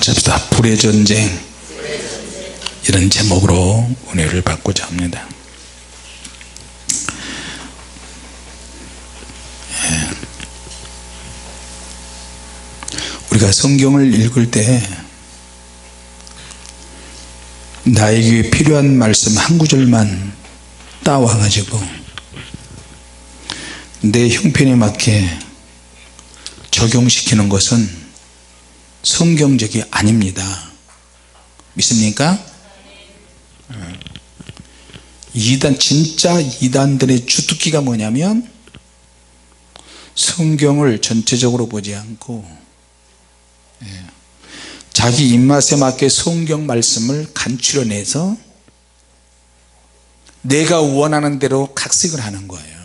같이 합시다. 불의 전쟁. 이런 제목으로 은혜를 받고자 합니다. 우리가 성경을 읽을 때 나에게 필요한 말씀 한 구절만 따와 가지고 내 형편에 맞게 적용시키는 것은 성경적이 아닙니다. 믿습니까? 진짜 이단들의 주특기가 뭐냐면 성경을 전체적으로 보지 않고 자기 입맛에 맞게 성경 말씀을 간추려내서 내가 원하는 대로 각색을 하는 거예요.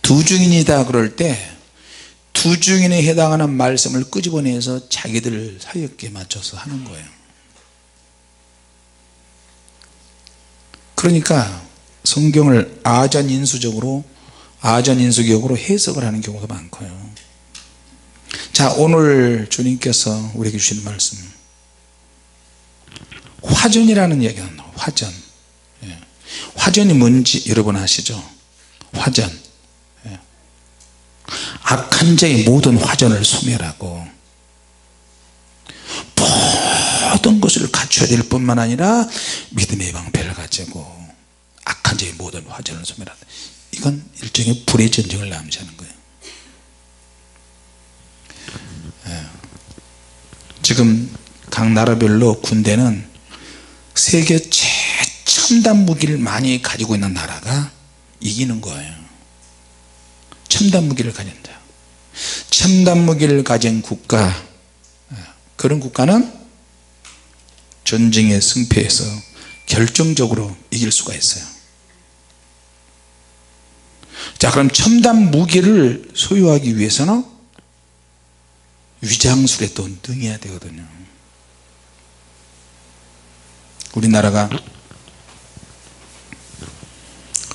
두 증인이다 그럴 때 두 증인에 해당하는 말씀을 끄집어내서 자기들 사이에 맞춰서 하는 거예요. 그러니까 성경을 아전인수격으로 해석을 하는 경우가 많고요. 자, 오늘 주님께서 우리에게 주시는 말씀, 화전이라는 얘기가 나와요. 화전. 화전이 뭔지 여러분 아시죠? 화전. 악한 자의 모든 화전을 소멸하고 모든 것을 갖춰야 될 뿐만 아니라 믿음의 방패를 가지고 악한 자의 모든 화전을 소멸한다. 이건 일종의 불의 전쟁을 남시하는 거예요. 지금 각 나라별로 군대는 세계 최첨단 무기를 많이 가지고 있는 나라가 이기는 거예요. 첨단 무기를 가진다. 첨단 무기를 가진 국가, 그런 국가는 전쟁의 승패에서 결정적으로 이길 수가 있어요. 자, 그럼 첨단 무기를 소유하기 위해서는 위장술에 또 능해야 되거든요. 우리나라가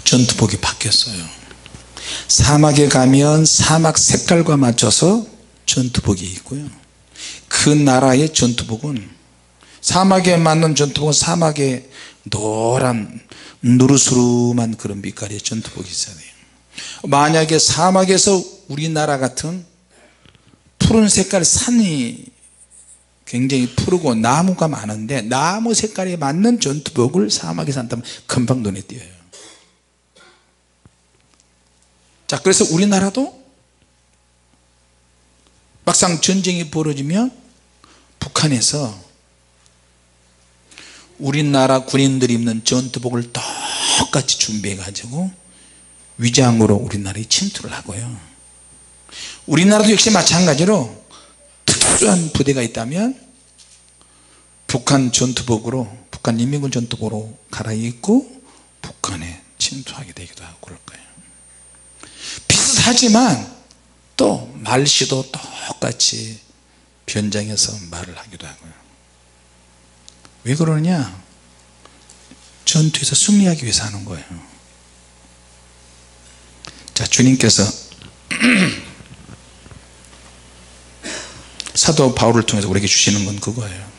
전투복이 바뀌었어요. 사막에 가면 사막 색깔과 맞춰서 전투복이 있고요. 그 나라의 전투복은 사막에 맞는 전투복은 사막에 노란 누르스름한 그런 빛깔의 전투복이 있어야 돼요. 만약에 사막에서 우리나라 같은 푸른 색깔 산이 굉장히 푸르고 나무가 많은데 나무 색깔에 맞는 전투복을 사막에서 한다면 금방 눈에 띄어요. 자, 그래서 우리나라도 막상 전쟁이 벌어지면 북한에서 우리나라 군인들이 입는 전투복을 똑같이 준비해 가지고 위장으로 우리나라에 침투를 하고요. 우리나라도 역시 마찬가지로 특수한 부대가 있다면 북한 전투복으로, 북한 인민군 전투복으로 갈아입고 북한에 침투하게 되기도 하고 그럴 거예요. 비슷하지만 또 말씨도 똑같이 변장해서 말을 하기도 하고요. 왜 그러냐? 전투에서 승리하기 위해서 하는 거예요. 자, 주님께서 사도 바울을 통해서 우리에게 주시는 건 그거예요.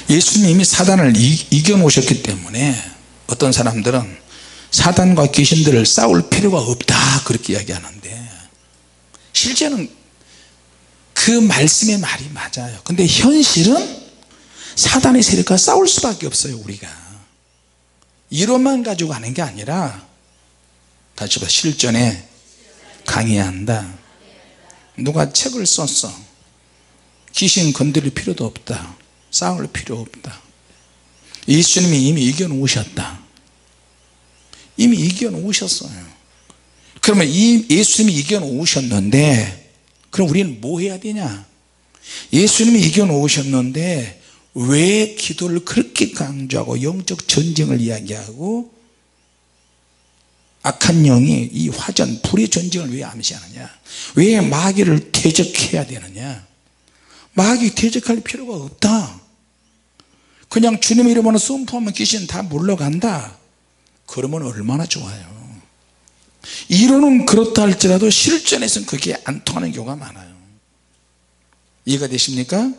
예수님이 사단을 이겨 놓으셨기 때문에 어떤 사람들은 사단과 귀신들을 싸울 필요가 없다 그렇게 이야기하는데 실제는 그 말씀의 말이 맞아요. 근데 현실은 사단의 세력과 싸울 수밖에 없어요. 우리가 이론만 가지고 하는 게 아니라 다시 봐, 실전에 강해야 한다. 누가 책을 썼어. 귀신 건드릴 필요도 없다. 싸울 필요 없다. 예수님이 이미 이겨 놓으셨다. 이미 이겨 놓으셨어요. 그러면 예수님이 이겨 놓으셨는데 그럼 우리는 뭐 해야 되냐? 예수님이 이겨 놓으셨는데 왜 기도를 그렇게 강조하고 영적 전쟁을 이야기하고 악한 영이 이 화전 불의 전쟁을 왜 암시하느냐? 왜 마귀를 대적해야 되느냐? 마귀 대적할 필요가 없다. 그냥 주님의 이름으로 선포하면 귀신 다 물러간다. 그러면 얼마나 좋아요. 이론은 그렇다 할지라도 실전에서는 그게 안 통하는 경우가 많아요. 이해가 되십니까?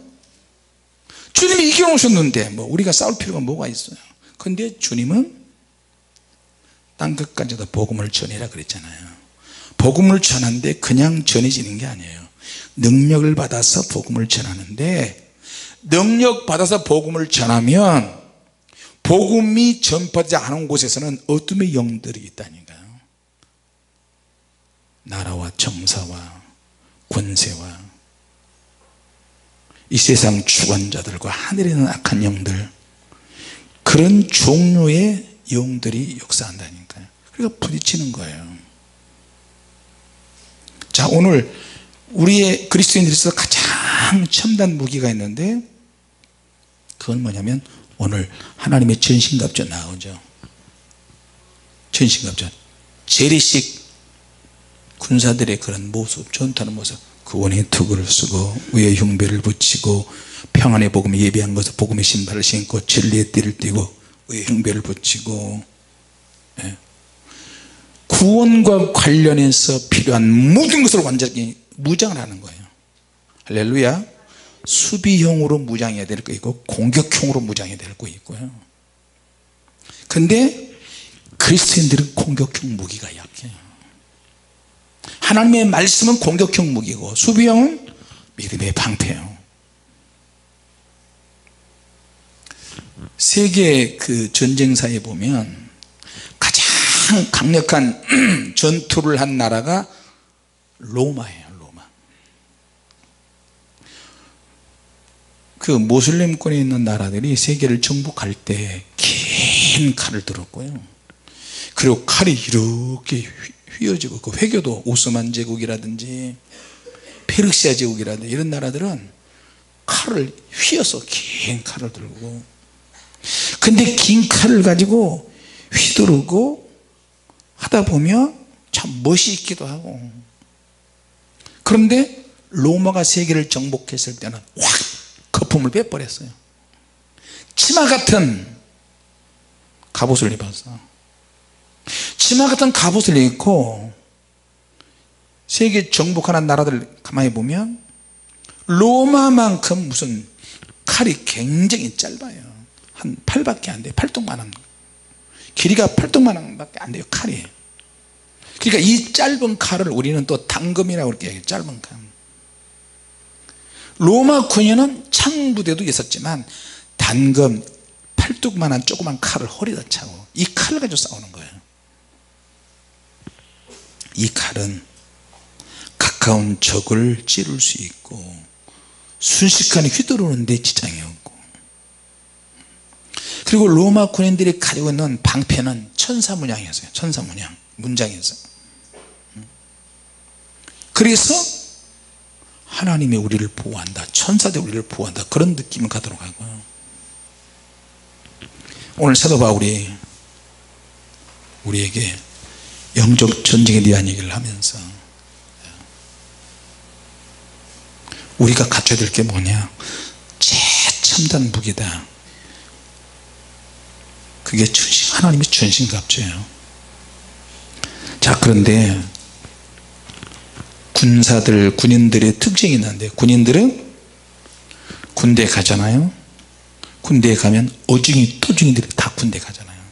주님이 이겨놓으셨는데 뭐 우리가 싸울 필요가 뭐가 있어요. 근데 주님은 땅끝까지 다 복음을 전해라 그랬잖아요. 복음을 전하는데 그냥 전해지는 게 아니에요. 능력을 받아서 복음을 전하는데, 능력 받아서 복음을 전하면 복음이 전파되지 않은 곳에서는 어둠의 영들이 있다니까요. 나라와 정사와 권세와 이 세상 주관자들과 하늘에 있는 악한 영들, 그런 종류의 영들이 역사한다니까요. 그러니까 부딪히는 거예요. 자, 오늘 우리의 그리스도인들에서 가장 첨단 무기가 있는데, 그건 뭐냐면 오늘 하나님의 전신갑주 나오죠. 전신갑주, 재래식 군사들의 그런 모습, 전투하는 모습, 그 원의 투구를 쓰고 위에 흉배를 붙이고 평안의 복음에 예비한 것을 복음의 신발을 신고 진리의 띠를 띠고 위에 흉배를 붙이고, 예. 구원과 관련해서 필요한 모든 것을 완전히 무장을 하는 거예요. 할렐루야. 수비형으로 무장해야 될 거 있고 공격형으로 무장해야 될 거 있고요. 근데 그리스도인들은 공격형 무기가 약해요. 하나님의 말씀은 공격형 무기고 수비형은 믿음의 방패요. 세계 그 전쟁사에 보면 가장 강력한 전투를 한 나라가 로마예요. 로마. 그 모슬렘권에 있는 나라들이 세계를 정복할 때 긴 칼을 들었고요. 그리고 칼이 이렇게 휘어지고, 그 회교도 오스만 제국이라든지 페르시아 제국이라든지 이런 나라들은 칼을 휘어서 긴 칼을 들고, 근데 긴 칼을 가지고 휘두르고 하다 보면 참 멋이 있기도 하고. 그런데 로마가 세계를 정복했을 때는 확 거품을 빼버렸어요. 치마 같은 갑옷을 입어서, 치마 같은 갑옷을 입고 세계 정복하는 나라들 가만히 보면 로마만큼 무슨 칼이 굉장히 짧아요. 한 팔밖에 안 돼요. 팔뚝만한, 길이가 팔뚝만한 밖에 안 돼요, 칼이. 그러니까 이 짧은 칼을 우리는 또 단검이라고 그렇게 해요. 짧은 칼. 로마 군인은 창부대도 있었지만 단검 팔뚝만한 조그만 칼을 허리다 차고 이 칼을 가지고 싸우는 거예요. 이 칼은 가까운 적을 찌를 수 있고 순식간에 휘두르는 데 지장이 없고, 그리고 로마 군인들이 가지고 있는 방패는 천사문양이었어요. 천사문양, 문장이었어요. 그래서 하나님이 우리를 보호한다, 천사들이 우리를 보호한다, 그런 느낌을 가도록 하고요. 오늘 사도 바울이 우리에게 영적 전쟁에 대한 얘기를 하면서 우리가 갖춰야 될 게 뭐냐, 최첨단 무기다. 그게 하나님의 전신갑주예요. 자, 그런데 군인들의 특징이 있는데, 군인들은 군대에 가잖아요. 군대에 가면 어중이 또중이들이 다 군대 가잖아요.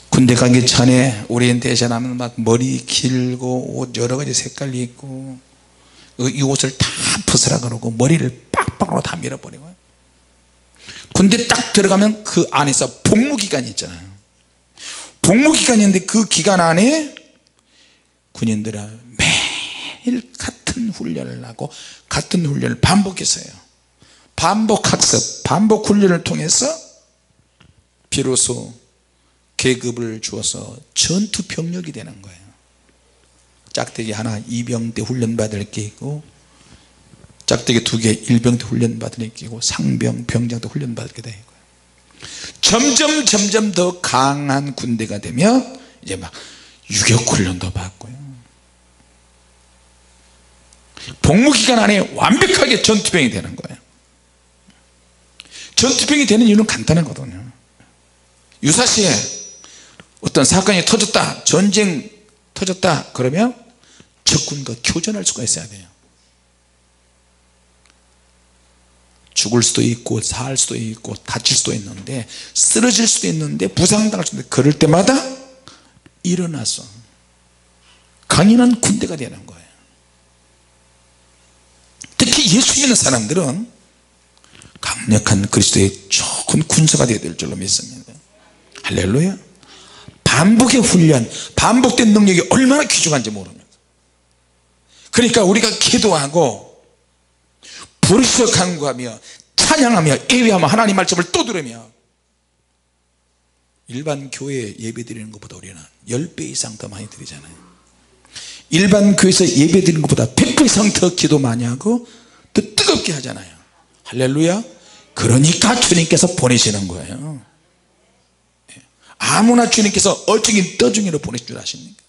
군대 가기 전에 오리엔테이션 하면 막 머리 길고 옷 여러 가지 색깔이 있고, 이 옷을 다 벗으라 그러고 머리를 빡빡으로 다 밀어버리고, 군대 딱 들어가면 그 안에서 복무기간이 있잖아요. 복무기간이 있는데 그 기간 안에 군인들은 매일 같은 훈련을 하고 같은 훈련을 반복해서 해요. 반복 학습, 반복 훈련을 통해서 비로소 계급을 주어서 전투 병력이 되는 거예요. 짝대기 하나 2병대 훈련 받을 게 있고, 짝대기 2개 1병대 훈련 받을 게 있고, 상병, 병장도 훈련 받을 게 되고, 점점 더 강한 군대가 되면 이제 막 유격 훈련도 받고요. 복무기간 안에 완벽하게 전투병이 되는 거예요. 전투병이 되는 이유는 간단하거든요. 유사시에 어떤 사건이 터졌다, 전쟁 터졌다 그러면 적군과 교전할 수가 있어야 돼요. 죽을 수도 있고 살 수도 있고 다칠 수도 있는데 쓰러질 수도 있는데 부상당할 수도 있는데 그럴 때마다 일어나서 강인한 군대가 되는 거예요. 특히 예수 믿는 사람들은 강력한 그리스도의 좋은 군사가 되어야 될 줄로 믿습니다. 할렐루야. 반복의 훈련, 반복된 능력이 얼마나 귀중한지 모릅니다. 그러니까 우리가 기도하고 부르짖어 간구하며 찬양하며 예배하며 하나님 말씀을 또 들으며 일반 교회 예배 드리는 것보다 우리는 10배 이상 더 많이 드리잖아요. 일반 교회에서 예배 드리는 것보다 100배 이상 더 기도 많이 하고 더 뜨겁게 하잖아요. 할렐루야. 그러니까 주님께서 보내시는 거예요. 아무나 주님께서 얼증인 떠중이로 보내실 줄 아십니까?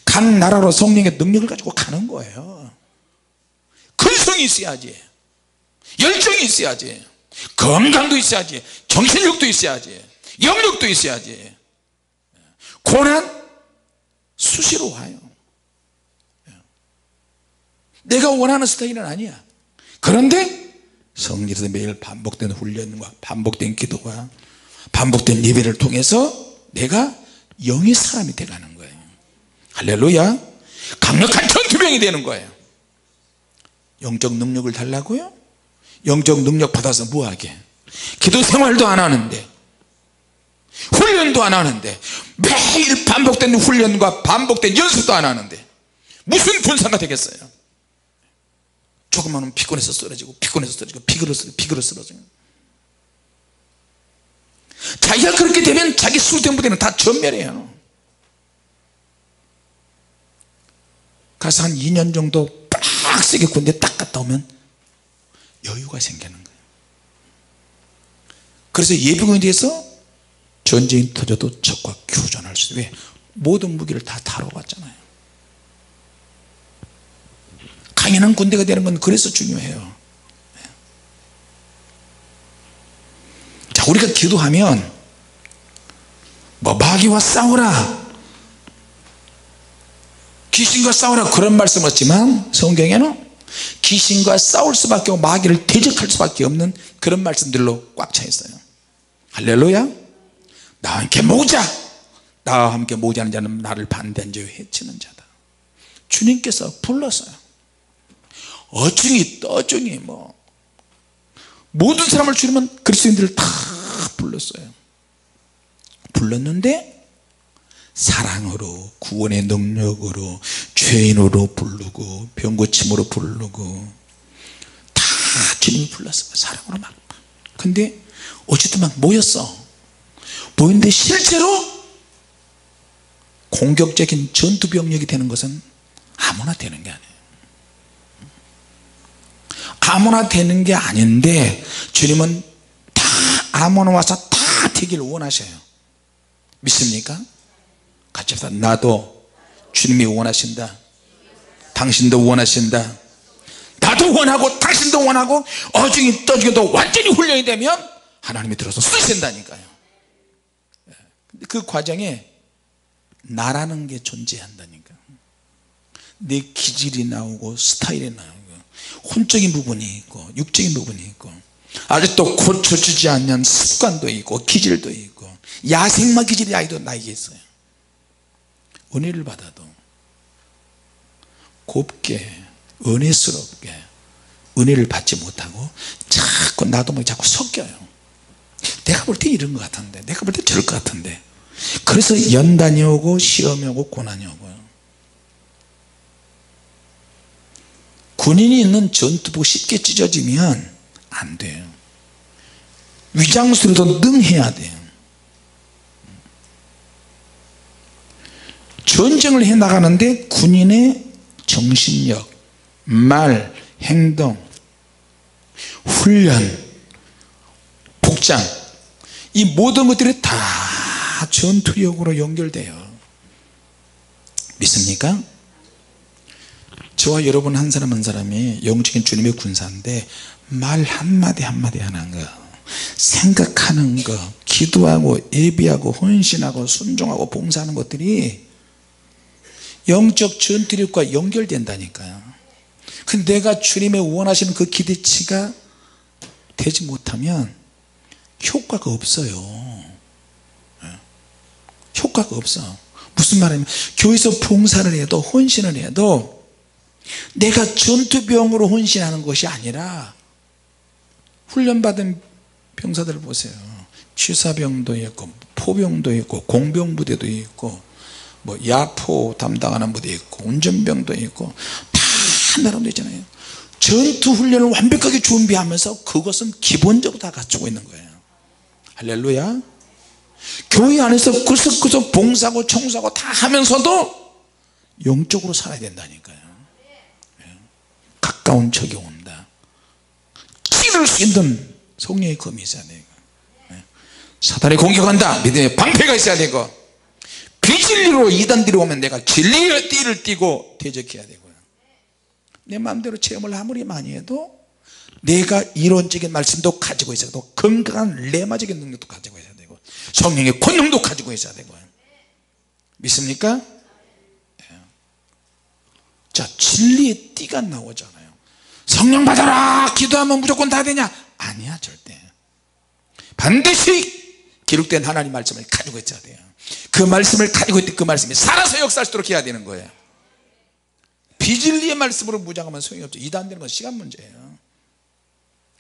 각 나라로 성령의 능력을 가지고 가는 거예요. 근성이 있어야지, 열정이 있어야지, 건강도 있어야지, 정신력도 있어야지, 영력도 있어야지. 고난 수시로 와요. 내가 원하는 스타일은 아니야. 그런데 성령에서 매일 반복된 훈련과 반복된 기도와 반복된 예배를 통해서 내가 영의 사람이 되가는 거예요. 할렐루야. 강력한 전투병이 되는 거예요. 영적 능력을 달라고요? 영적 능력 받아서 뭐하게? 기도 생활도 안 하는데, 훈련도 안 하는데, 매일 반복된 훈련과 반복된 연습도 안 하는데 무슨 군사가 되겠어요? 조금만 하면 피곤해서 쓰러지고 피곤해서 쓰러지고 피그러 쓰러지고. 자기가 그렇게 되면 자기 수된 부대는 다 전멸해요. 가서 한 2년 정도 빡세게 군대 딱 갔다 오면 여유가 생기는 거예요. 그래서 예비군에 대해서 전쟁이 터져도 적과 교전할 수 있어요. 왜? 모든 무기를 다 다뤄봤잖아요. 강인한 군대가 되는 건 그래서 중요해요. 자, 우리가 기도하면 뭐 마귀와 싸우라, 귀신과 싸우라 그런 말씀 없지만 성경에는 귀신과 싸울 수밖에 없고 마귀를 대적할 수밖에 없는 그런 말씀들로 꽉 차 있어요. 할렐루야. 나와 함께 모으자. 나와 함께 모으자는 자는 나를 반대한 자요 해치는 자다. 주님께서 불렀어요. 어중이 떠중이 뭐 모든 사람을 주님은 그리스도인들을 다 불렀어요. 불렀는데 사랑으로, 구원의 능력으로, 죄인으로 부르고 병고침으로 부르고 다 주님이 불렀어요. 사랑으로 막. 근데 어쨌든 막 모였어. 모였는데 실제로 공격적인 전투 병력이 되는 것은 아무나 되는 게 아니에요. 아무나 되는 게 아닌데 주님은 다 아무나 와서 다 되기를 원하셔요. 믿습니까? 같이 합시다. 나도 주님이 원하신다. 당신도 원하신다. 나도 원하고 당신도 원하고 어중이 떠중이도 완전히 훈련이 되면 하나님이 들어서 쓰신다니까요. 그 과정에 나라는 게 존재한다니까. 내 기질이 나오고 스타일이 나오고 혼적인 부분이 있고 육적인 부분이 있고 아직도 고쳐주지 않는 습관도 있고 기질도 있고 야생마 기질이 아이도 나에게 있어요. 은혜를 받아도 곱게 은혜스럽게 은혜를 받지 못하고 자꾸 나도 모르게 자꾸 섞여요. 내가 볼 때 이런 것 같은데 내가 볼 때 저럴 것 같은데. 그래서 연단이 오고 시험이 오고 고난이 오고요. 군인이 있는 전투복 쉽게 찢어지면 안 돼요. 위장술에도 능해야 돼요. 전쟁을 해 나가는데 군인의 정신력, 말, 행동, 훈련, 복장 이 모든 것들이 다 전투력으로 연결돼요. 믿습니까? 저와 여러분 한 사람 한 사람이 영적인 주님의 군사인데 말 한마디 한마디 하는 거, 생각하는 거, 기도하고 예비하고 헌신하고 순종하고 봉사하는 것들이 영적 전투력과 연결된다니까요. 근데 내가 주님의 원하시는 그 기대치가 되지 못하면 효과가 없어요. 효과가 없어. 무슨 말이냐면 교회에서 봉사를 해도 헌신을 해도 내가 전투병으로 헌신하는 것이 아니라 훈련받은 병사들 보세요. 취사병도 있고 포병도 있고 공병부대도 있고 뭐 야포 담당하는 부대 있고 운전병도 있고 다 나름대로 있잖아요. 전투훈련을 완벽하게 준비하면서 그것은 기본적으로 다 갖추고 있는 거예요. 할렐루야. 교회 안에서 구석구석 봉사하고 청소하고 다 하면서도 영적으로 살아야 된다니까요. 가까운 적이 온다. 찌를 수 있는 성령의 검이 있어야 되고, 사단이 공격한다 믿음의 방패가 있어야 되고, 비진리로 이단들이 오면 내가 진리의 띠를 띠고 대적해야 되고요. 내 마음대로 체험을 아무리 많이 해도 내가 이론적인 말씀도 가지고 있어야 되고 건강한 레마적인 능력도 가지고 있어야 되고 성령의 권능도 가지고 있어야 되고요. 믿습니까? 자, 진리의 띠가 나오잖아요. 성령 받아라 기도하면 무조건 다 되냐? 아니야. 절대. 반드시 기록된 하나님 말씀을 가지고 있어야 돼요. 그 말씀을 가지고 있을 때 그 말씀이 살아서 역사할 수 있도록 해야 되는 거예요. 비진리의 말씀으로 무장하면 소용이 없죠. 이단되는 건 시간 문제예요.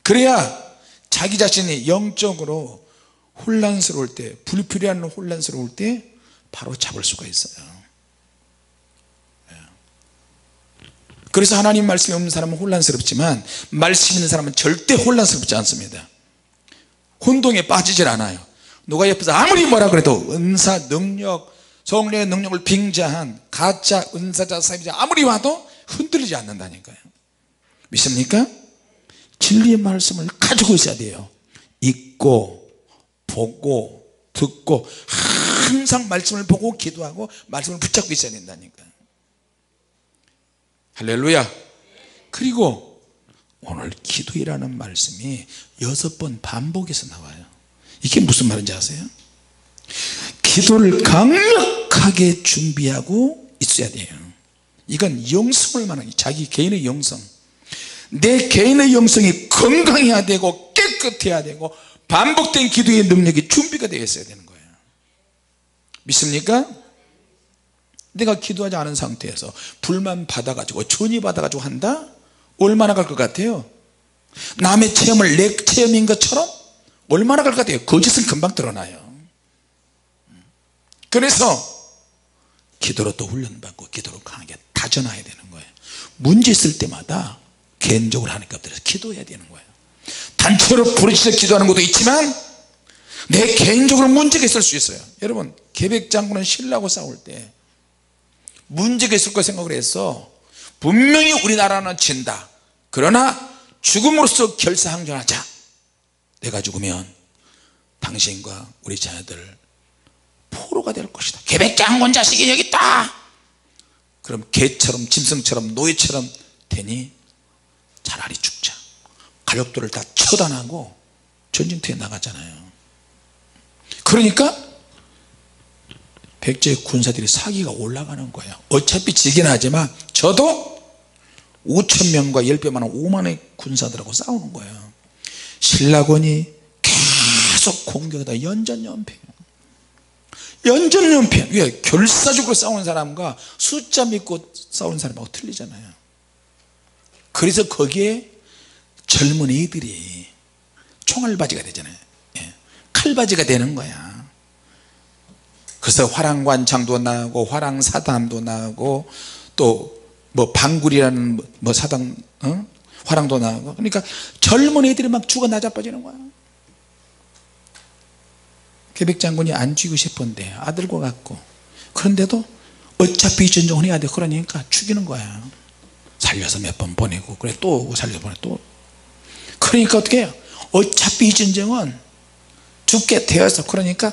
그래야 자기 자신이 영적으로 혼란스러울 때, 불필요한 혼란스러울 때 바로 잡을 수가 있어요. 그래서 하나님 말씀이 없는 사람은 혼란스럽지만 말씀 있는 사람은 절대 혼란스럽지 않습니다. 혼동에 빠지질 않아요. 누가 옆에서 아무리 뭐라 그래도 은사 능력 성령의 능력을 빙자한 가짜 은사자 사이비자 아무리 와도 흔들리지 않는다니까요. 믿습니까? 진리의 말씀을 가지고 있어야 돼요. 읽고 보고 듣고 항상 말씀을 보고 기도하고 말씀을 붙잡고 있어야 된다니까요. 할렐루야. 그리고 오늘 기도이라는 말씀이 6번 반복해서 나와요. 이게 무슨 말인지 아세요? 기도를 강력하게 준비하고 있어야 돼요. 이건 영성을 말하는 거예요. 자기 개인의 영성, 내 개인의 영성이 건강해야 되고 깨끗해야 되고 반복된 기도의 능력이 준비가 되어 있어야 되는 거예요. 믿습니까? 내가 기도하지 않은 상태에서 불만 받아가지고 전이 받아가지고 한다? 얼마나 갈 것 같아요? 남의 체험을 내 체험인 것처럼 얼마나 갈 것 같아요? 거짓은 금방 드러나요. 그래서 기도로 또 훈련받고 기도로 강하게 다져놔야 되는 거예요. 문제 있을 때마다 개인적으로 하나님께 엎드려서 기도해야 되는 거예요. 단체로 부르짖어 기도하는 것도 있지만 내 개인적으로 문제가 있을 수 있어요. 여러분, 계백장군은 신라하고 싸울 때 문제가 있을 거 생각을 해서 분명히 우리나라는 진다, 그러나 죽음으로써 결사항전하자. 내가 죽으면 당신과 우리 자녀들 포로가 될 것이다. 계백장군 자식이 여기 있다. 그럼 개처럼 짐승처럼 노예처럼 되니 차라리 죽자. 가족들을 다 처단하고 전쟁터에 나가잖아요. 그러니까 백제 군사들이 사기가 올라가는 거예요. 어차피 지긴 하지만 저도 5,000명과 10배 많은 5만의 군사들하고 싸우는 거예요. 신라군이 계속 공격하다 연전연패. 연전연패. 왜? 결사적으로 싸우는 사람과 숫자 믿고 싸우는 사람하고 틀리잖아요. 그래서 거기에 젊은 이들이 총알바지가 되잖아요. 칼바지가 되는 거야. 그래서 화랑관창도 나오고 화랑사단도 나오고 또 뭐 방굴이라는 뭐 사당 화랑도 나오고, 그러니까 젊은 애들이 막 죽어 나자빠지는 거야. 계백장군이 안 죽이고 싶은데 아들과 같고, 그런데도 어차피 전쟁을 해야 돼. 그러니까 죽이는 거야. 살려서 몇 번 보내고 그래 또 살려서 보내 또. 그러니까 어떻게 해요? 어차피 이 전쟁은 죽게 되어서, 그러니까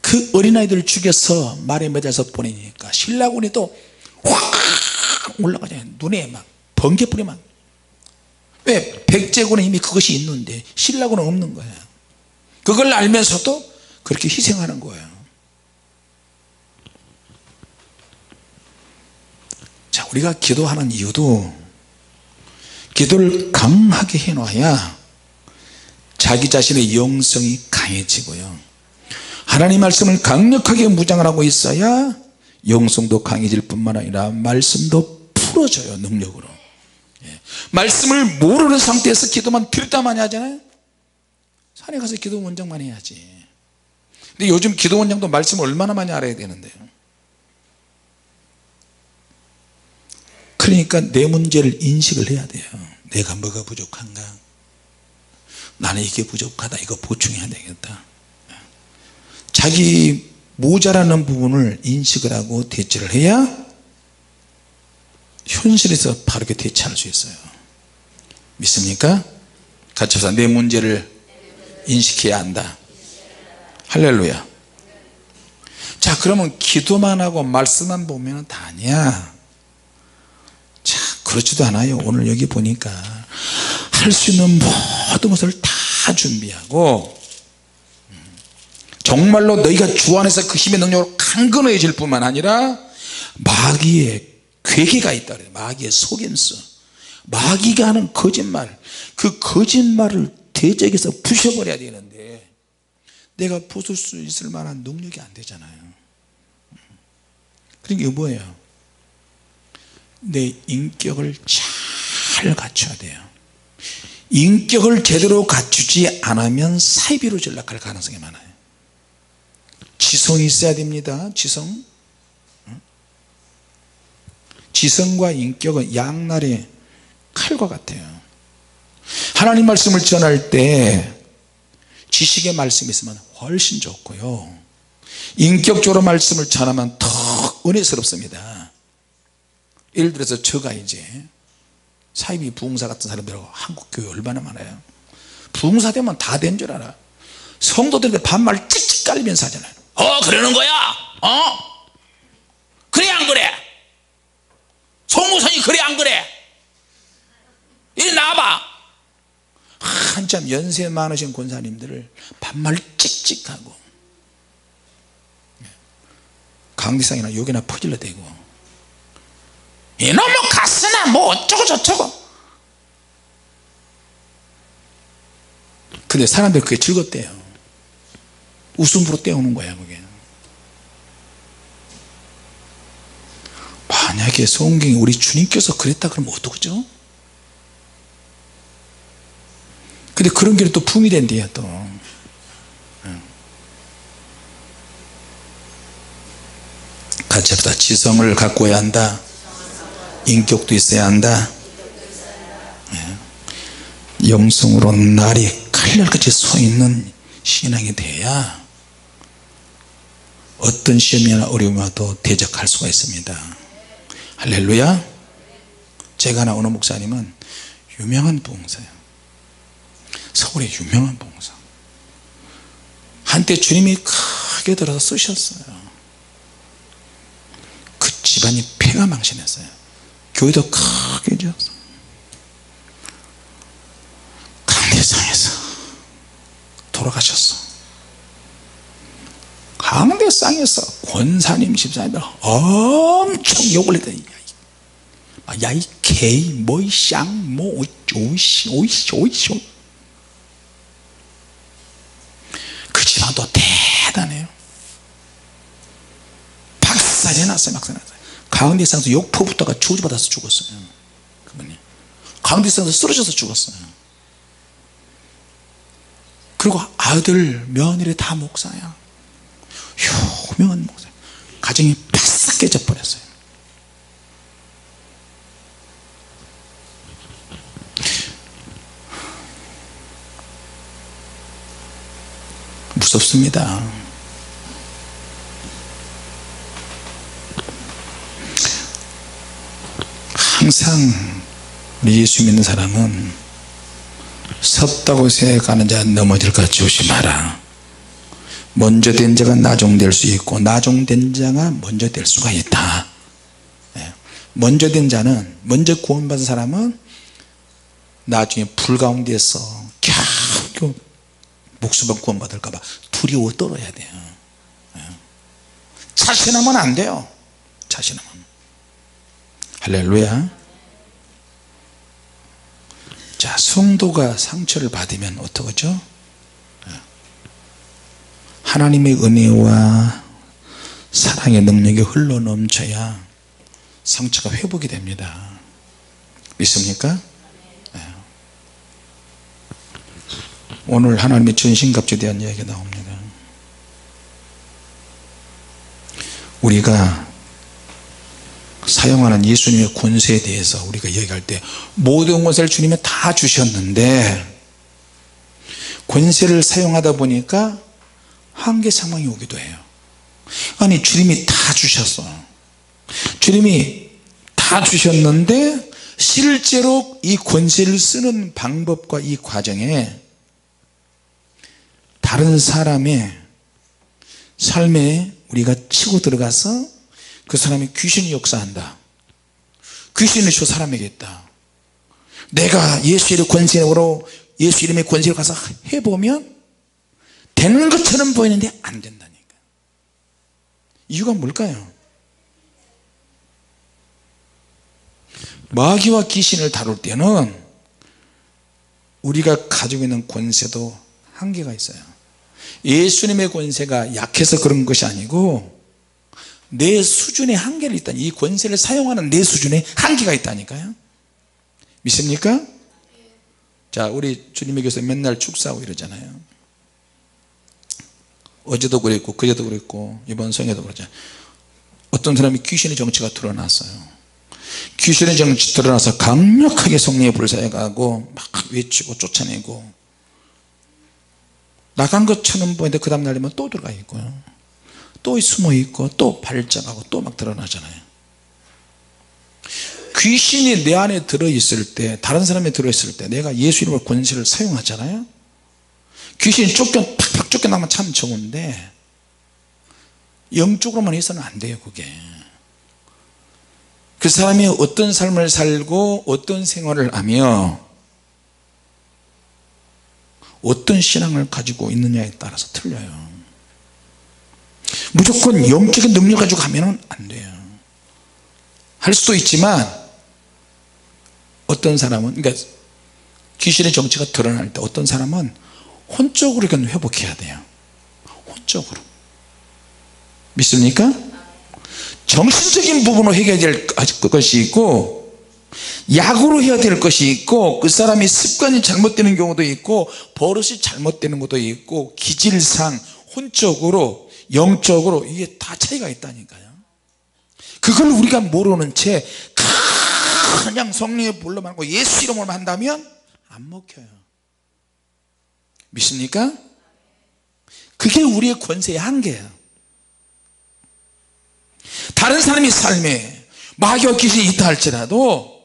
그 어린아이들을 죽여서 말에 매달아서 보내니까 신라군이 또 확 올라가잖아요. 눈에 막 번개불이 막. 왜? 백제군은 이미 그것이 있는데 신라군은 없는 거예요. 그걸 알면서도 그렇게 희생하는 거예요. 자, 우리가 기도하는 이유도 기도를 강하게 해놔야 자기 자신의 영성이 강해지고요, 하나님 말씀을 강력하게 묵상을 하고 있어야 영성도 강해질 뿐만 아니라 말씀도 풀어져요, 능력으로. 말씀을 모르는 상태에서 기도만 들었다 마냐 하잖아요. 산에 가서 기도 원장만 해야지. 근데 요즘 기도 원장도 말씀을 얼마나 많이 알아야 되는데요. 그러니까 내 문제를 인식을 해야 돼요. 내가 뭐가 부족한가, 나는 이게 부족하다, 이거 보충해야 되겠다. 자기 모자라는 부분을 인식을 하고 대처를 해야 현실에서 바르게 대처할 수 있어요. 믿습니까? 같이 합시다. 내 문제를 인식해야 한다. 할렐루야. 자, 그러면 기도만 하고 말씀만 보면 다 아니야. 자, 그렇지도 않아요. 오늘 여기 보니까 할 수 있는 모든 것을 다 준비하고, 정말로 너희가 주 안에서 그 힘의 능력으로 강건해질 뿐만 아니라 마귀의 괴계가 있다 그래요. 마귀의 속임수, 마귀가 하는 거짓말, 그 거짓말을 대적해서 부셔버려야 되는데 내가 부술 수 있을 만한 능력이 안 되잖아요. 그러니까 뭐예요? 내 인격을 잘 갖춰야 돼요. 인격을 제대로 갖추지 않으면 사이비로 전락할 가능성이 많아요. 지성이 있어야 됩니다. 지성과 인격은 양날의 칼과 같아요. 하나님 말씀을 전할 때 지식의 말씀이 있으면 훨씬 좋고요, 인격적으로 말씀을 전하면 더 은혜스럽습니다. 예를 들어서 제가 이제 사이비 부흥사 같은 사람들하고 한국 교회 얼마나 많아요. 부흥사 되면 다 된 줄 알아. 성도들한테 반말 찍찍 깔리면서 하잖아요. 그러는 거야? 그래 안 그래? 송무선이 그래 안 그래? 이리 나와봐. 한참 연세 많으신 권사님들을 반말 찍찍하고 강대상이나 욕이나 퍼질러 대고, 이놈의 가스나 뭐 어쩌고 저쩌고. 근데 사람들 그게 즐겁대요. 웃음으로 때우는 거야 그게. 만약에 성경에 우리 주님께서 그랬다 그러면 어떡하죠? 근데 그런 길이 또 붐이 된대요. 또 같이 합시다. 지성을 갖고야 한다. 인격도 있어야 한다. 영성으로 날이 칼날같이 서있는 신앙이 돼야 어떤 시험이나 어려움이 와도 대적할 수가 있습니다. 할렐루야. 제가 아는 어느 목사님은 유명한 부흥사예요. 서울의 유명한 부흥사. 한때 주님이 크게 들어서 쓰셨어요. 그 집안이 폐가 망신했어요. 교회도 크게 지었어. 강대상에서 돌아가셨어. 강대상에서 권사님 집사님들 엄청 욕을 했더니, 야이 개이 뭐이 샹 뭐 오이씨 그 집안도 대단해요. 박살이 났어요. 박살났어요. 강대상에서 욕포부터가 저주받아서 죽었어요. 그분이 강대상에서 쓰러져서 죽었어요. 그리고 아들 며느리 다 목사야. 유명한 목사. 가정이 바싹 깨져 버렸어요. 무섭습니다. 항상 우리 예수 믿는 사람은 섰다고 생각하는 자 넘어질까 조심하라. 먼저 된 자가 나중될 수 있고 나중된 자가 먼저 될 수가 있다. 먼저 된 자는, 먼저 구원받은 사람은 나중에 불 가운데서 겨우 목숨을 구원받을까 봐 두려워 떨어야 돼요. 자신하면 안 돼요. 자신하면. 할렐루야. 자, 성도가 상처를 받으면 어떡하죠? 하나님의 은혜와 사랑의 능력이 흘러넘쳐야 상처가 회복이 됩니다. 믿습니까? 오늘 하나님의 전신갑주에 대한 이야기가 나옵니다. 우리가 사용하는 예수님의 권세에 대해서 우리가 얘기할 때 모든 권세를 주님이 다 주셨는데 권세를 사용하다 보니까 한계 상황이 오기도 해요. 아니 주님이 다 주셨어. 주님이 다 주셨는데 실제로 이 권세를 쓰는 방법과 이 과정에 다른 사람의 삶에 우리가 치고 들어가서 그 사람이 귀신이 역사한다. 귀신이 저 사람에게 있다. 내가 예수 이름의 권세로 예수 이름의 권세로 가서 해보면 되는 것처럼 보이는데 안 된다니까. 이유가 뭘까요? 마귀와 귀신을 다룰 때는 우리가 가지고 있는 권세도 한계가 있어요. 예수님의 권세가 약해서 그런 것이 아니고 내 수준의 한계를 있다니, 이 권세를 사용하는 내 수준에 한계가 있다니까요. 믿습니까? 자, 우리 주님의 교회에서 맨날 축사하고 이러잖아요. 어제도 그랬고 그제도 그랬고 이번 성에도 그러잖아요. 어떤 사람이 귀신의 정치가 드러났어요. 귀신의 정치 드러나서 강력하게 성령의 불을 사용하고 막 외치고 쫓아내고 나간 것처럼 보이는데 그 다음 날 되면 또 들어가 있고요, 또 숨어 있고 또 발작하고 또 막 드러나잖아요. 귀신이 내 안에 들어있을 때, 다른 사람이 들어있을 때 내가 예수 이름으로 권세를 사용하잖아요. 귀신이 팍팍 쫓겨나면 참 좋은데 영적으로만 해서는 안 돼요. 그게 그 사람이 어떤 삶을 살고 어떤 생활을 하며 어떤 신앙을 가지고 있느냐에 따라서 틀려요. 무조건 영적인 능력 가지고 가면 안 돼요. 할 수도 있지만 어떤 사람은, 그러니까 귀신의 정체가 드러날 때 어떤 사람은 혼적으로 회복해야 돼요. 혼적으로. 믿습니까? 정신적인 부분으로 해결해야 될 것이 있고 약으로 해야 될 것이 있고, 그 사람이 습관이 잘못되는 경우도 있고 버릇이 잘못되는 것도 있고 기질상 혼적으로 영적으로 이게 다 차이가 있다니까요. 그걸 우리가 모르는 채 그냥 성령의 불로만 하고 예수 이름으로만 한다면 안 먹혀요. 믿습니까? 그게 우리의 권세의 한계예요. 다른 사람의 삶에 마귀와 귀신이 있다 할지라도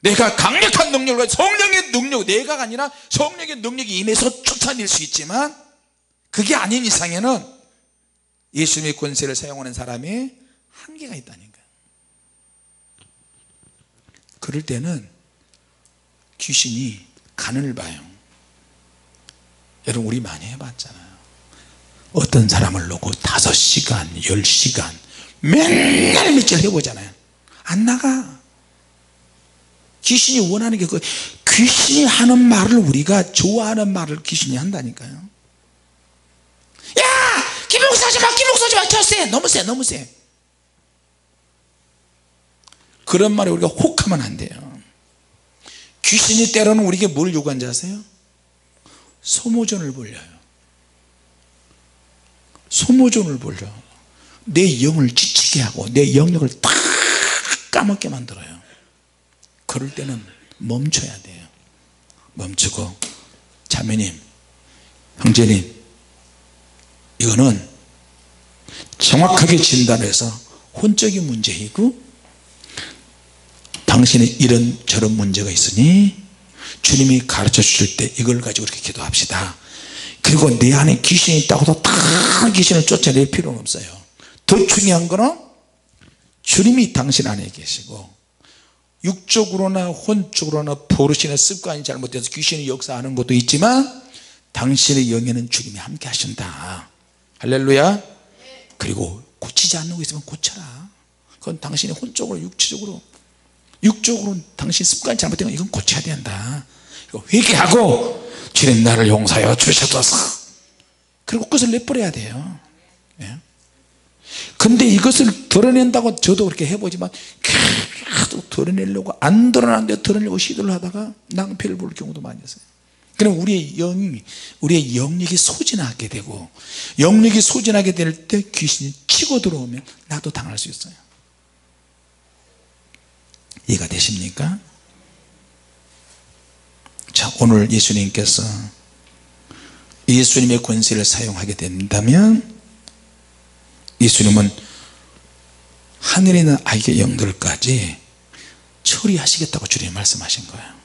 내가 강력한 능력과 성령의 능력, 내가 아니라 성령의 능력이 임해서 쫓아낼 수 있지만 그게 아닌 이상에는 예수님의 권세를 사용하는 사람이 한계가 있다니까. 그럴 때는 귀신이 간을 봐요. 여러분 우리 많이 해봤잖아요. 어떤 사람을 놓고 5시간 10시간 맨날 며칠 해보잖아요. 안 나가. 귀신이 원하는 게 귀신이 하는 말을 우리가 좋아하는 말을 귀신이 한다니까요. 야! 기복사 하지 마! 기복사 하지 마! 저 세! 너무 세! 너무 세! 그런 말에 우리가 혹하면 안 돼요. 귀신이 때로는 우리에게 뭘 요구하는지 아세요? 소모전을 벌려요. 소모전을 벌려. 내 영을 지치게 하고 내 영역을 다 까먹게 만들어요. 그럴 때는 멈춰야 돼요. 멈추고 자매님, 형제님, 이거는 정확하게 진단해서 혼적인 문제이고 당신의 이런 저런 문제가 있으니 주님이 가르쳐 주실 때 이걸 가지고 이렇게 기도합시다. 그리고 내 안에 귀신이 있다고 다 귀신을 쫓아낼 필요는 없어요. 더 중요한 거는 주님이 당신 안에 계시고 육적으로나 혼적으로나 버릇이나 습관이 잘못돼서 귀신이 역사하는 것도 있지만 당신의 영에는 주님이 함께 하신다. 할렐루야. 그리고 고치지 않는 거 있으면 고쳐라. 그건 당신이 혼적으로 육체적으로 육적으로 당신 습관이 잘못된 건 이건 고쳐야 된다, 이거 회개하고 주님 나를 용서하여 주셔서 그리고 그것을 내버려야 돼요. 예? 근데 이것을 드러낸다고 저도 그렇게 해보지만 계속 드러내려고 안 드러나는데 드러내려고 시도를 하다가 낭패를 볼 경우도 많이 있어요. 그럼 우리의 영역이 소진하게 되고, 영역이 소진하게 될 때 귀신이 치고 들어오면 나도 당할 수 있어요. 이해가 되십니까? 자, 오늘 예수님께서 예수님의 권세를 사용하게 된다면 예수님은 하늘에 있는 악의 영들까지 처리하시겠다고 주님이 말씀하신 거예요.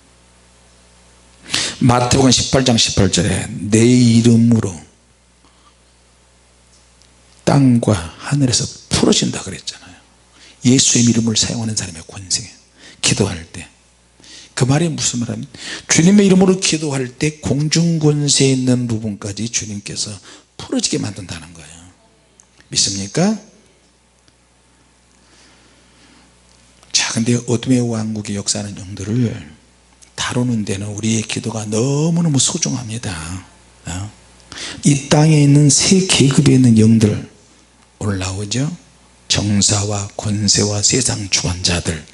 마태복음 18장 18절에 내 이름으로 땅과 하늘에서 풀어진다 그랬잖아요. 예수의 이름을 사용하는 사람의 권세, 기도할 때 그 말이 무슨 말이냐면 주님의 이름으로 기도할 때 공중권세에 있는 부분까지 주님께서 풀어지게 만든다는 거예요. 믿습니까? 자, 근데 어둠의 왕국의 역사하는 영들을 다루는 데는 우리의 기도가 너무너무 소중합니다. 이 땅에 있는 세 계급에 있는 영들 오늘 나오죠. 정사와 권세와 세상 주관자들,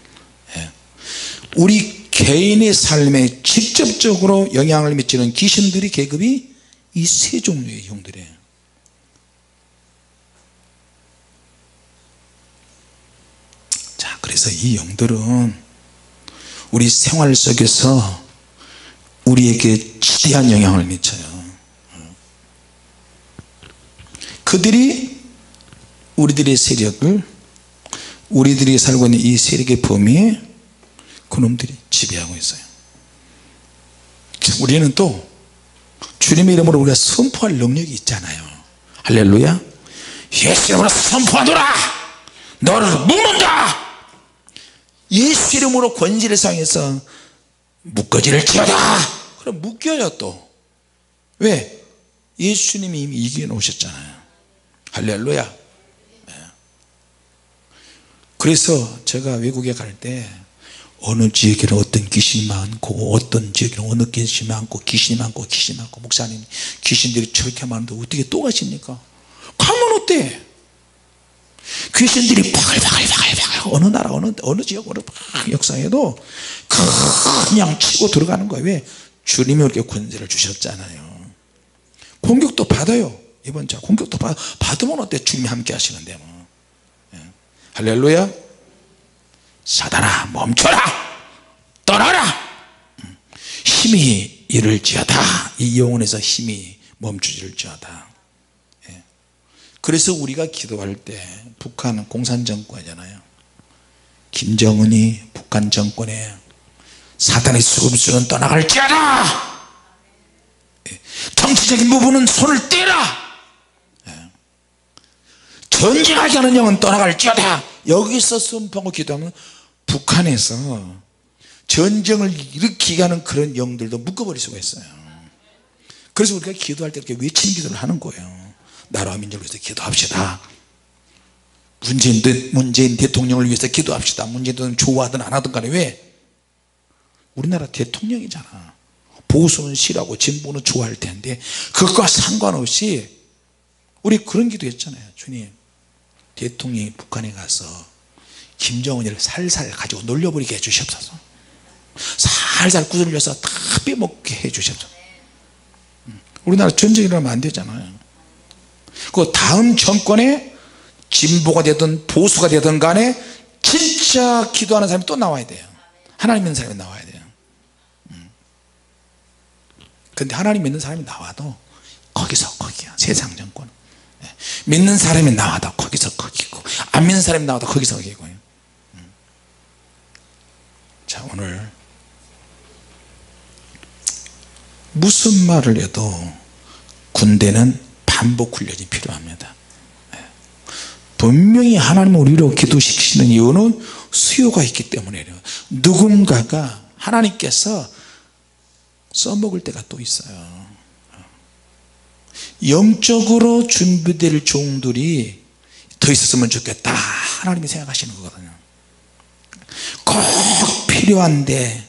우리 개인의 삶에 직접적으로 영향을 미치는 귀신들의 계급이 이 세 종류의 영들이에요. 자, 그래서 이 영들은 우리 생활 속에서 우리에게 지대한 영향을 미쳐요. 그들이 우리들의 세력을, 우리들이 살고 있는 이 세력의 범위에 그놈들이 지배하고 있어요. 우리는 또 주님의 이름으로 우리가 선포할 능력이 있잖아요. 할렐루야. 예수 이름으로 선포하노라, 너를 묶는다. 예수 이름으로 권세를 사용해서 묶어질지어다. 그럼 묶여요. 또 왜? 예수님이 이미 이겨 놓으셨잖아요. 할렐루야. 그래서 제가 외국에 갈 때 어느 지역에는 어떤 귀신이 많고 어떤 지역에는 어느 귀신이 많고 귀신이 많고 목사님 귀신들이 저렇게 많은데 어떻게 또 가십니까? 가면 어때? 귀신들이 바글바글 어느 나라 어느 지역 어느 역사에도 그냥 치고 들어가는 거예요. 왜? 주님이 이렇게 권세를 주셨잖아요. 공격도 받아요. 이번 자 공격도 받으면 어때? 주님이 함께 하시는데 뭐. 할렐루야. 사단아 멈춰라, 떠나라. 힘이 이를지어다. 이 영혼에서 힘이 멈추질지어다. 그래서 우리가 기도할 때 북한은 공산정권이잖아요. 김정은이 북한 정권에 사단의 수금수는 떠나갈지어다. 정치적인 부분은 손을 떼라. 전쟁하게 하는 영은 떠나갈지어다. 여기서 선포하고 기도하면 북한에서 전쟁을 일으키게 하는 그런 영들도 묶어버릴 수가 있어요. 그래서 우리가 기도할 때 이렇게 외친 기도를 하는 거예요. 나라와 민족을 위해서 기도합시다. 문재인 대통령을 위해서 기도합시다. 문재인 대통령 좋아하든 안 하든 간에 왜? 우리나라 대통령이잖아. 보수는 싫어하고 진보는 좋아할 텐데 그것과 상관없이 우리 그런 기도 했잖아요. 주님, 대통령이 북한에 가서 김정은이를 살살 가지고 놀려버리게 해주시옵소서. 살살 구슬려서 다 빼먹게 해주시옵소서. 우리나라 전쟁이 일어나면 안 되잖아요. 그 다음 정권에 진보가 되든 보수가 되든 간에 진짜 기도하는 사람이 또 나와야 돼요. 하나님 믿는 사람이 나와야 돼요. 근데 하나님 믿는 사람이 나와도 거기서 거기야. 세상 정권 믿는 사람이 나와도 거기서 거기고 안 믿는 사람이 나와도 거기서 거기고요. 자, 오늘 무슨 말을 해도 군대는 반복 훈련이 필요합니다. 분명히 하나님은 우리로 기도시키시는 이유는 수요가 있기 때문이에요. 누군가가 하나님께서 써먹을 때가 또 있어요. 영적으로 준비될 종들이 더 있었으면 좋겠다 하나님이 생각하시는 거거든요. 꼭 필요한데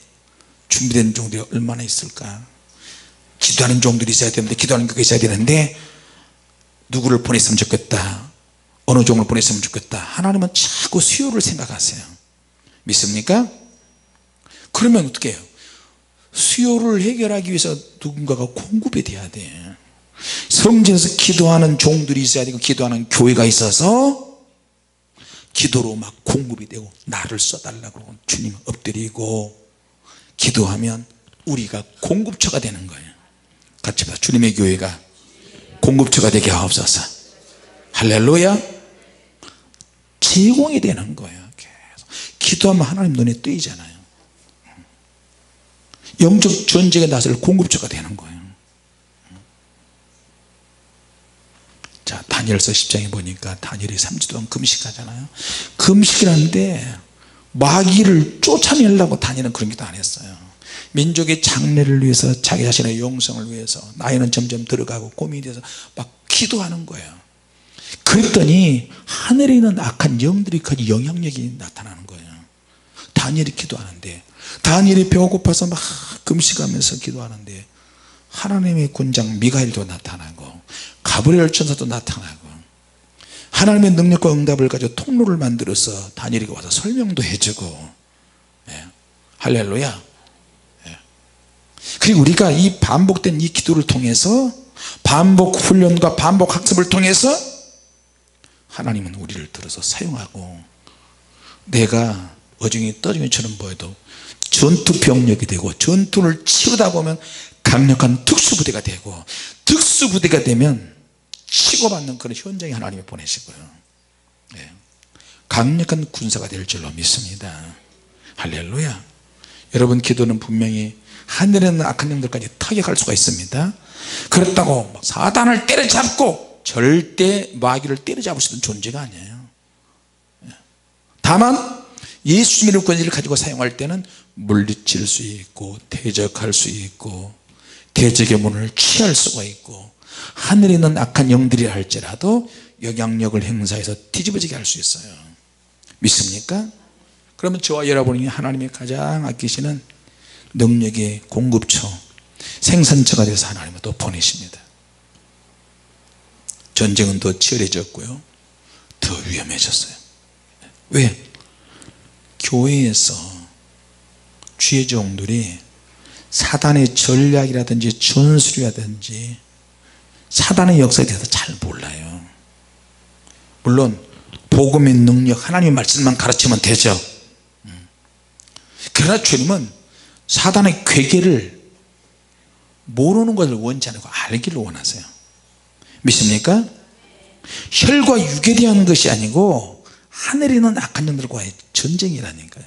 준비된 종들이 얼마나 있을까. 기도하는 종들이 있어야 되는데, 기도하는 교회가 있어야 되는데, 누구를 보냈으면 좋겠다, 어느 종을 보냈으면 좋겠다. 하나님은 자꾸 수요를 생각하세요. 믿습니까? 그러면 어떻게 해요? 수요를 해결하기 위해서 누군가가 공급이 돼야 돼. 성전에서 기도하는 종들이 있어야 되고, 기도하는 교회가 있어서 기도로 막 공급이 되고, 나를 써달라고 주님 엎드리고 기도하면 우리가 공급처가 되는 거예요. 같이 봐. 주님의 교회가 공급처가 되게 하옵소서. 할렐루야. 제공이 되는 거예요. 계속 기도하면 하나님 눈에 띄잖아요. 영적 전쟁에 나설 공급처가 되는 거예요. 자, 다니엘서 10장에 보니까 다니엘이 3주 동안 금식하잖아요. 금식이라는데 마귀를 쫓아내려고 다니엘은 그런 기도 안 했어요. 민족의 장래를 위해서, 자기 자신의 영성을 위해서, 나이는 점점 들어가고 고민이 돼서 막 기도하는 거예요. 그랬더니 하늘에 있는 악한 영들이 그 영향력이 나타나는 거예요. 다니엘이 기도하는데, 다니엘이 배가 고파서 막 금식하면서 기도하는데 하나님의 군장 미가엘도 나타나고 가브리엘 천사도 나타나고, 하나님의 능력과 응답을 가지고 통로를 만들어서 다니엘에게 와서 설명도 해주고. 예. 할렐루야. 예. 그리고 우리가 이 반복된 이 기도를 통해서, 반복 훈련과 반복 학습을 통해서 하나님은 우리를 들어서 사용하고, 내가 어중이 떠중이처럼 보여도 전투 병력이 되고, 전투를 치르다 보면 강력한 특수부대가 되고, 특수부대가 되면 치고받는 그런 현장에 하나님이 보내시고요. 네. 강력한 군사가 될 줄로 믿습니다. 할렐루야. 여러분, 기도는 분명히 하늘에 있는 악한 영들까지 타격할 수가 있습니다. 그렇다고 사단을 때려잡고 절대 마귀를 때려잡을 수 있는 존재가 아니에요. 다만 예수님의 권위를 가지고 사용할 때는 물리칠 수 있고, 대적할 수 있고, 대적의 문을 취할 수가 있고, 하늘에 있는 악한 영들이라 할지라도 영향력을 행사해서 뒤집어지게 할 수 있어요. 믿습니까? 그러면 저와 여러분이 하나님이 가장 아끼시는 능력의 공급처, 생산처가 돼서 하나님은 또 보내십니다. 전쟁은 더 치열해졌고요, 더 위험해졌어요. 왜? 교회에서 주의 종들이 사단의 전략이라든지 전술이라든지 사단의 역사에 대해서 잘 몰라요. 물론 복음의 능력, 하나님의 말씀만 가르치면 되죠. 그러나 주님은 사단의 괴계를 모르는 것을 원치 않고 알기를 원하세요. 믿습니까? 혈과 육에 대한 것이 아니고 하늘에 있는 악한 영들과의 전쟁이라니까요.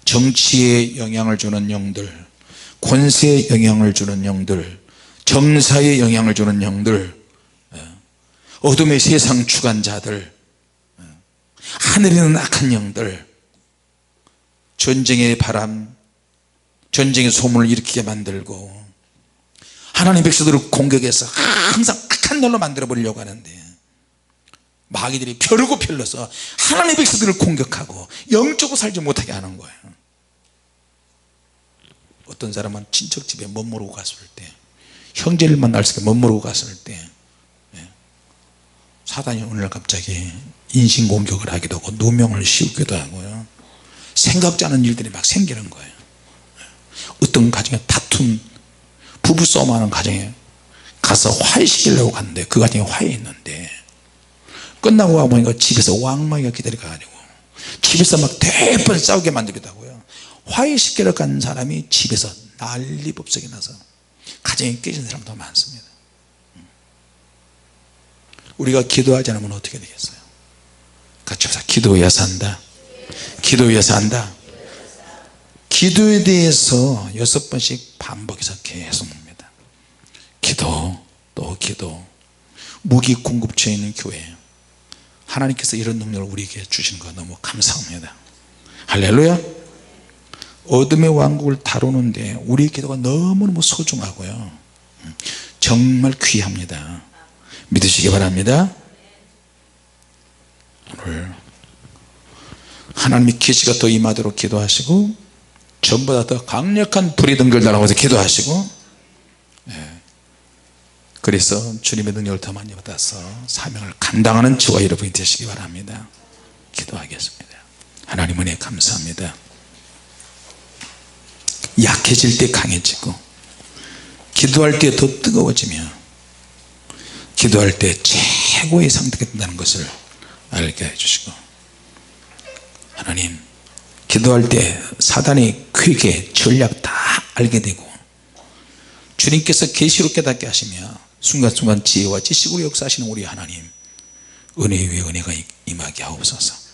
정치에 영향을 주는 영들, 권세에 영향을 주는 영들, 정사에 영향을 주는 영들, 어둠의 세상 주관자들, 하늘에 있는 악한 영들, 전쟁의 바람, 전쟁의 소문을 일으키게 만들고 하나님의 백성들을 공격해서 항상 악한 날로 만들어 버리려고 하는데, 마귀들이 벼르고 펼러서 하나님의 백성들을 공격하고 영적으로 살지 못하게 하는 거예요. 어떤 사람은 친척 집에 멋모르고 갔을 때, 형제를 만날 때 멋모르고 갔을 때 사단이 어느 날 갑자기 인신공격을 하기도 하고 누명을 씌우기도 하고요, 생각지 않은 일들이 막 생기는 거예요. 어떤 가정에 다툰 부부싸움하는 가정에 가서 화해시키려고 갔는데, 그 가정에 화해 있는데 끝나고 와보니까 집에서 왕마이가 기다려가지고 집에서 막 대번 싸우게 만들기도 하고요, 화해시키러 간 사람이 집에서 난리법석이 나서 가정이 깨진 사람도 많습니다. 우리가 기도하지 않으면 어떻게 되겠어요? 같이 합시다. 기도해야 산다. 기도해야 산다. 기도에 대해서 6번씩 반복해서 계속 묻습니다. 기도, 또 기도. 무기 공급처에 있는 교회, 하나님께서 이런 능력을 우리에게 주신 거 너무 감사합니다. 할렐루야. 어둠의 왕국을 다루는데 우리의 기도가 너무너무 소중하고요, 정말 귀합니다. 믿으시기 바랍니다. 오늘 하나님의 계시가 더 임하도록 기도하시고 전보다 더 강력한 불이 등글달라고 해서 기도하시고, 그래서 주님의 능력을 더 많이 받아서 사명을 감당하는 저와 여러분이 되시기 바랍니다. 기도하겠습니다. 하나님 은혜 감사합니다. 약해질 때 강해지고 기도할 때 더 뜨거워지며 기도할 때 최고의 상태가 된다는 것을 알게 해주시고, 하나님 기도할 때 사단의 괴계 전략 다 알게 되고 주님께서 계시로 깨닫게 하시며 순간순간 지혜와 지식으로 역사하시는 우리 하나님, 은혜 위에 은혜가 임하게 하옵소서.